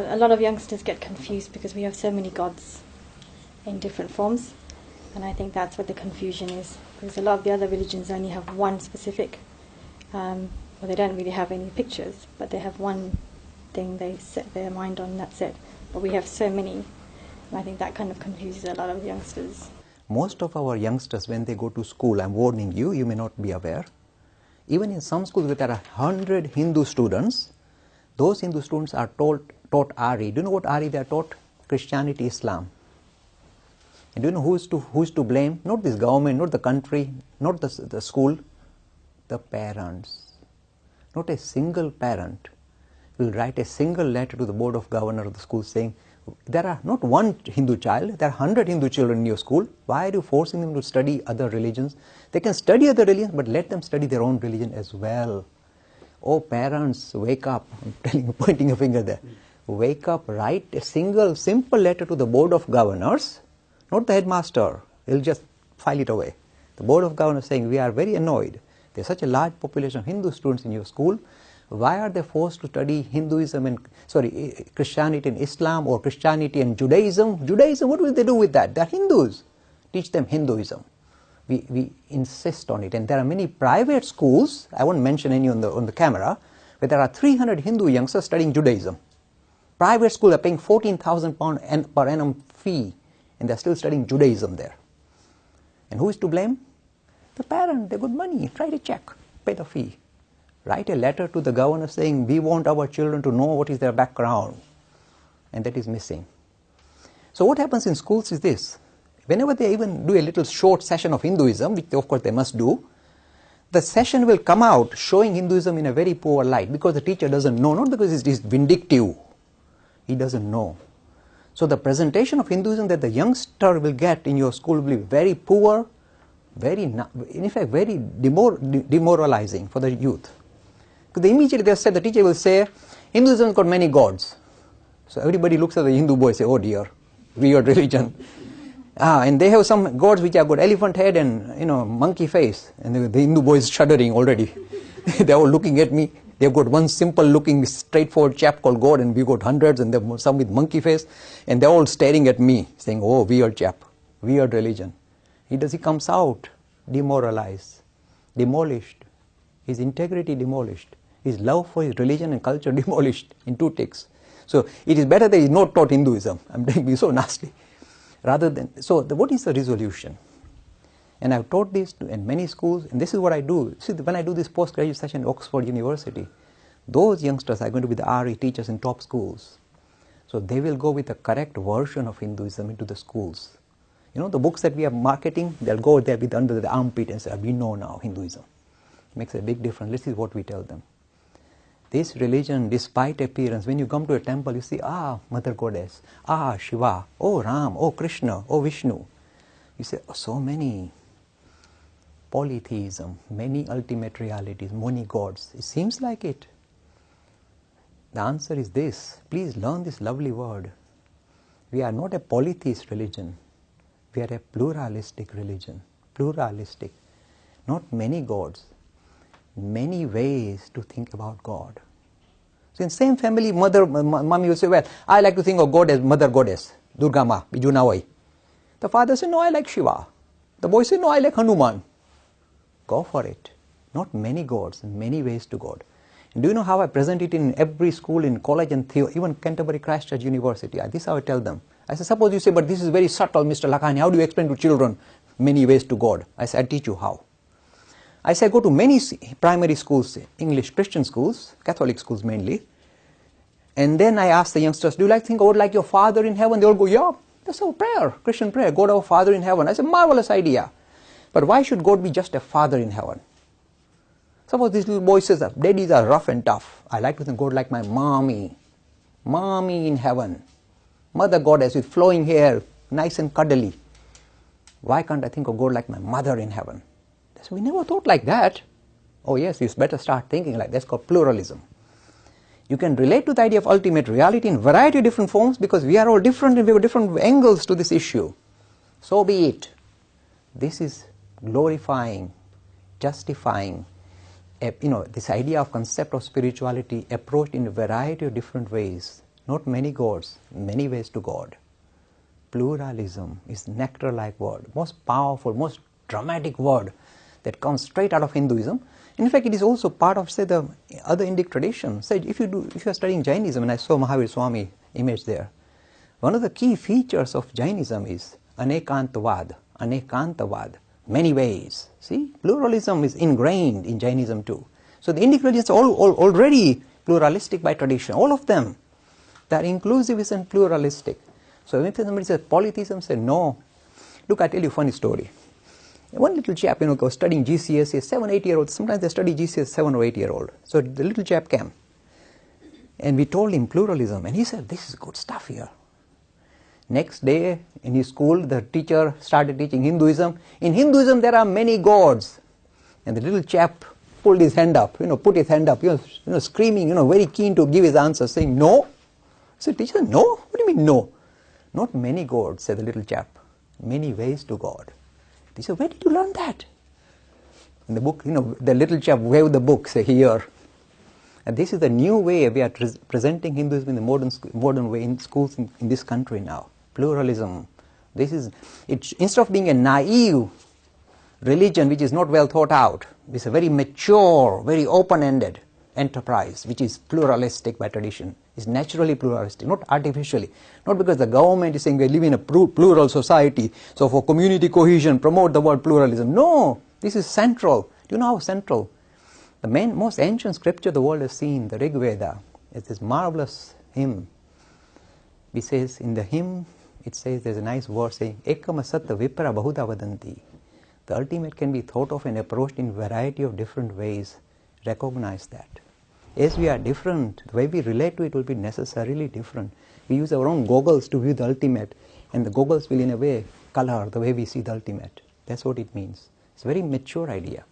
a lot of youngsters get confused because we have so many gods in different forms, and I think that's what the confusion is, because a lot of the other religions only have one specific, well, they don't really have any pictures, but they have one thing they set their mind on, and that's it. But we have so many, and I think that kind of confuses a lot of youngsters. Most of our youngsters, when they go to school, I'm warning you, you may not be aware, even in some schools where there are 100 Hindu students, those Hindu students are taught Ari. Do you know what Ari they are taught? Christianity, Islam. And do you know who is to blame? Not this government, not the country, not the school, the parents. Not a single parent will write a single letter to the board of governors of the school saying, there are not one Hindu child, there are 100 Hindu children in your school. Why are you forcing them to study other religions? They can study other religions, but let them study their own religion as well. Oh, parents, wake up. I'm telling you, pointing a finger there. Wake up, write a single, simple letter to the board of governors, not the headmaster. He'll just file it away. The board of governors saying, we are very annoyed. There's such a large population of Hindu students in your school. Why are they forced to study Hinduism and, Christianity and Islam, or Christianity and Judaism? Judaism, what will they do with that? They're Hindus. Teach them Hinduism. We insist on it. And there are many private schools, I won't mention any on the camera, where there are 300 Hindu youngsters studying Judaism. Private schools are paying £14,000 per annum fee, and they're still studying Judaism there. And who is to blame? The parent. They got money. Write a check. Pay the fee. Write a letter to the governor saying, we want our children to know what is their background. And that is missing. So what happens in schools is this. Whenever they even do a little short session of Hinduism, which of course they must do, the session will come out showing Hinduism in a very poor light, because the teacher doesn't know, not because it is vindictive. He doesn't know. So the presentation of Hinduism that the youngster will get in your school will be very poor, in fact very demoralizing for the youth. Because immediately the teacher will say, Hinduism has got many gods. So everybody looks at the Hindu boy and say, oh dear, weird religion. And they have some gods which have got elephant head and monkey face. And the Hindu boy is shuddering already. They are all looking at me. They've got one simple looking straightforward chap called God, and we've got hundreds, and some with monkey face. And they're all staring at me saying, oh, weird chap, weird religion. He comes out demoralized, demolished, his integrity demolished, his love for his religion and culture demolished in 2 ticks. So it is better that he is not taught Hinduism. I'm being so nasty. What is the resolution? And I've taught this in many schools, and this is what I do. See, when I do this postgraduate session at Oxford University, those youngsters are going to be the RE teachers in top schools. So they will go with the correct version of Hinduism into the schools. The books that we are marketing, they'll go there with under the armpit and say, we know now Hinduism. It makes a big difference. This is what we tell them. This religion, despite appearance, when you come to a temple, you see, Mother Goddess, Shiva, oh Ram, oh Krishna, oh Vishnu. You say, oh, so many. Polytheism, many ultimate realities, many gods. It seems like it. The answer is this. Please learn this lovely word. We are not a polytheist religion. We are a pluralistic religion. Pluralistic. Not many gods. Many ways to think about God. So in same family, mommy will say, well, I like to think of God as Mother Goddess, Durga Ma, Bijunawai. The father said, no, I like Shiva. The boy said, no, I like Hanuman. Go for it. Not many gods, many ways to God. And do you know how I present it in every school, in college and even Canterbury Christ Church University? This is how I tell them. I say, suppose you say, but this is very subtle, Mr. Lakhani. How do you explain to children many ways to God? I say, I'll teach you how. I say, go to many primary schools, English Christian schools, Catholic schools mainly. And then I ask the youngsters, do you like to think God like your Father in heaven? They all go, yeah, that's our prayer, Christian prayer, God our Father in heaven. I say, marvelous idea. But why should God be just a father in heaven? Suppose this little boy says, daddies are rough and tough. I like to think God like my mommy. Mommy in heaven. Mother Goddess with flowing hair, nice and cuddly. Why can't I think of God like my mother in heaven? So we never thought like that. Oh yes, you better start thinking like that. That's called pluralism. You can relate to the idea of ultimate reality in a variety of different forms, because we are all different and we have different angles to this issue. So be it. This is glorifying, justifying, this idea of concept of spirituality approached in a variety of different ways, Not many gods, many ways to God. Pluralism is nectar-like word, most powerful, most dramatic word that comes straight out of Hinduism. In fact, it is also part of, say, the other Indic tradition. Say, if you are studying Jainism, and I saw Mahavir Swami image there, one of the key features of Jainism is anekantavad, many ways. See, pluralism is ingrained in Jainism too. So the Indic religions are already pluralistic by tradition, all of them. They are inclusivist and pluralistic. So when somebody says polytheism, say no. Look, I tell you a funny story. One little chap, was studying GCSE, 7, 8-year-old. Sometimes they study GCSE 7 or 8-year-old. So the little chap came, and we told him pluralism, and he said, "This is good stuff here." Next day in his school, the teacher started teaching Hinduism. In Hinduism, there are many gods, and the little chap pulled his hand up, put his hand up, screaming, very keen to give his answer, saying no. So the teacher said, "No? What do you mean no?" "Not many gods," said the little chap. "Many ways to God." He said, "Where did you learn that?" In the book, the little chap waved the book, say, "Here." And this is the new way we are presenting Hinduism in the modern way in schools in this country now. Pluralism. Instead of being a naive religion which is not well thought out, it's a very mature, very open-ended enterprise which is pluralistic by tradition. It's naturally pluralistic, not artificially. Not because the government is saying we live in a plural society, so for community cohesion, promote the word pluralism. No, this is central. Do you know how central? The most ancient scripture the world has seen, the Rig Veda, is this marvelous hymn. It says, in the hymn, it says, there's a nice verse saying, Ekam asatya vipra bahuda vadanti. The ultimate can be thought of and approached in a variety of different ways. Recognize that. As we are different, the way we relate to it will be necessarily different. We use our own goggles to view the ultimate, and the goggles will in a way color the way we see the ultimate. That's what it means. It's a very mature idea.